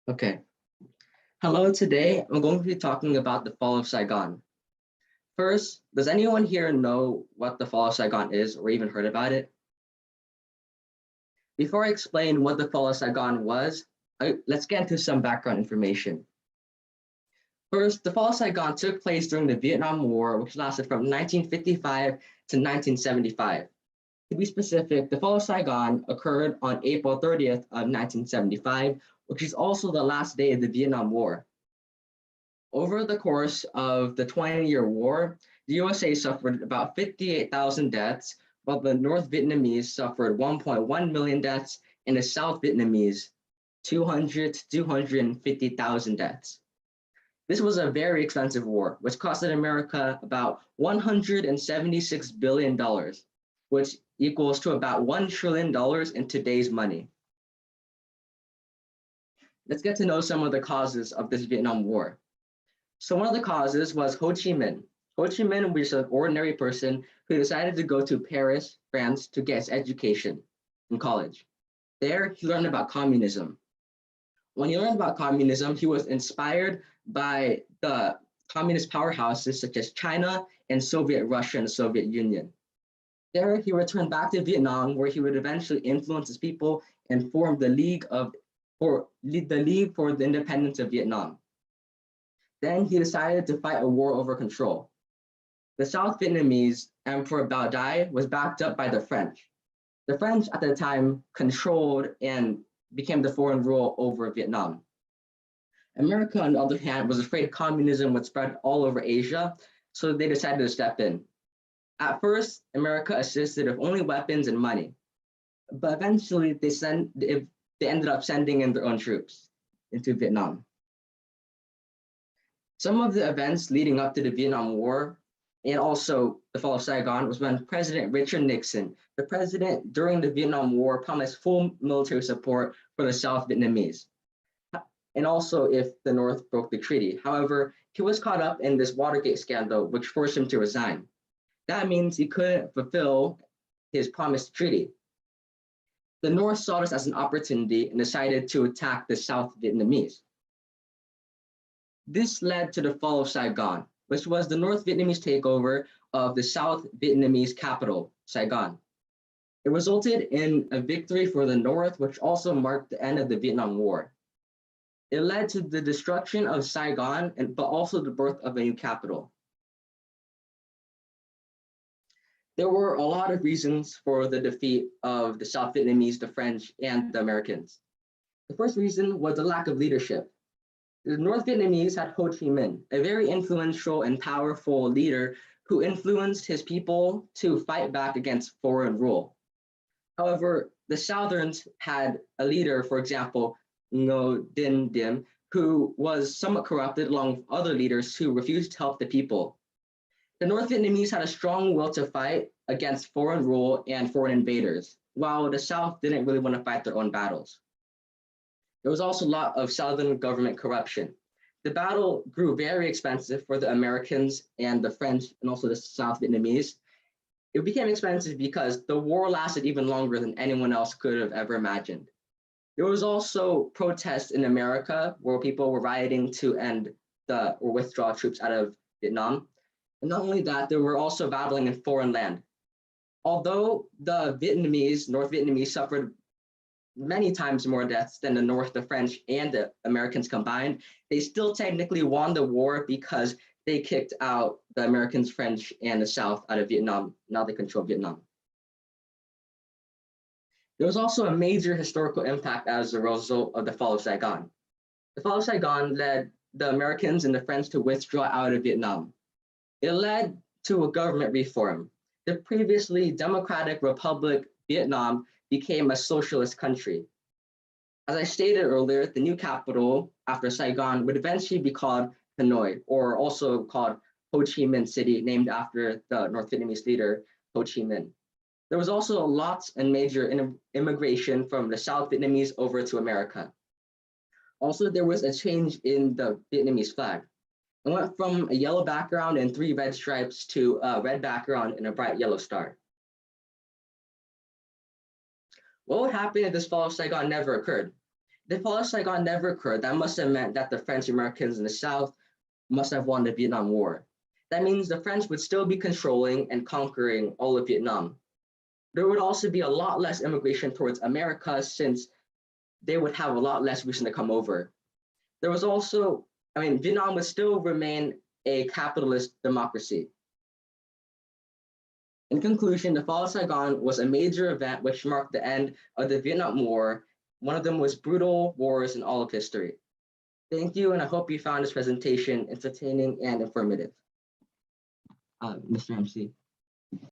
Okay. Hello, today I'm going to be talking about the fall of Saigon. First, does anyone here know what the fall of Saigon is or even heard about it? Before I explain what the fall of Saigon was, let's get into some background information. First, the fall of Saigon took place during the Vietnam War, which lasted from 1955 to 1975. To be specific, the fall of Saigon occurred on April 30th of 1975, which is also the last day of the Vietnam War. Over the course of the 20-year war, the USA suffered about 58,000 deaths, while the North Vietnamese suffered 1.1 million deaths, and the South Vietnamese 200 to 250,000 deaths. This was a very expensive war, which costed America about $176 billion, which equals to about $1 trillion in today's money. Let's get to know some of the causes of this Vietnam War. So one of the causes was Ho Chi Minh. Ho Chi Minh was an ordinary person who decided to go to Paris, France to get his education in college. There, he learned about communism. When he learned about communism, he was inspired by the communist powerhouses such as China and Soviet Russia and the Soviet Union. There, he returned back to Vietnam, where he would eventually influence his people and form the League for the Independence of Vietnam. Then he decided to fight a war over control. The South Vietnamese Emperor Bao Dai was backed up by the French. The French at the time controlled and became the foreign rule over Vietnam. America, on the other hand, was afraid communism would spread all over Asia, so they decided to step in. At first, America assisted with only weapons and money, but eventually they ended up sending in their own troops into Vietnam. Some of the events leading up to the Vietnam War and also the fall of Saigon was when President Richard Nixon, the president during the Vietnam War, promised full military support for the South Vietnamese, and also if the North broke the treaty. However, he was caught up in this Watergate scandal, which forced him to resign. That means he couldn't fulfill his promised treaty. The North saw this as an opportunity and decided to attack the South Vietnamese. This led to the fall of Saigon, which was the North Vietnamese takeover of the South Vietnamese capital, Saigon. It resulted in a victory for the North, which also marked the end of the Vietnam War. It led to the destruction of Saigon, but also the birth of a new capital. There were a lot of reasons for the defeat of the South Vietnamese, the French, and the Americans. The first reason was the lack of leadership. The North Vietnamese had Ho Chi Minh, a very influential and powerful leader who influenced his people to fight back against foreign rule. However, the Southerns had a leader, for example, Ngo Dinh Diem, who was somewhat corrupted along with other leaders who refused to help the people. The North Vietnamese had a strong will to fight against foreign rule and foreign invaders, while the South didn't really want to fight their own battles. There was also a lot of Southern government corruption. The battle grew very expensive for the Americans and the French and also the South Vietnamese. It became expensive because the war lasted even longer than anyone else could have ever imagined. There was also protests in America where people were rioting to end or withdraw troops out of Vietnam. And not only that, they were also battling in foreign land. Although the North Vietnamese suffered many times more deaths than the North, the French, and the Americans combined, they still technically won the war because they kicked out the Americans, French, and the South out of Vietnam. Now they control Vietnam. There was also a major historical impact as a result of the fall of Saigon. The fall of Saigon led the Americans and the French to withdraw out of Vietnam. It led to a government reform. The previously Democratic Republic Vietnam became a socialist country. As I stated earlier, the new capital after Saigon would eventually be called Hanoi, or also called Ho Chi Minh City, named after the North Vietnamese leader, Ho Chi Minh. There was also lots and major immigration from the South Vietnamese over to America. Also, there was a change in the Vietnamese flag. It went from a yellow background and 3 red stripes to a red background and a bright yellow star. What would happen if this fall of Saigon never occurred? The fall of Saigon never occurred. That must have meant that the French Americans in the South must have won the Vietnam War. That means the French would still be controlling and conquering all of Vietnam. There would also be a lot less immigration towards America since they would have a lot less reason to come over. There was also, Vietnam would still remain a capitalist democracy. In conclusion, the fall of Saigon was a major event which marked the end of the Vietnam War, one of the most brutal wars in all of history. Thank you, and I hope you found this presentation entertaining and informative. Mr. MC.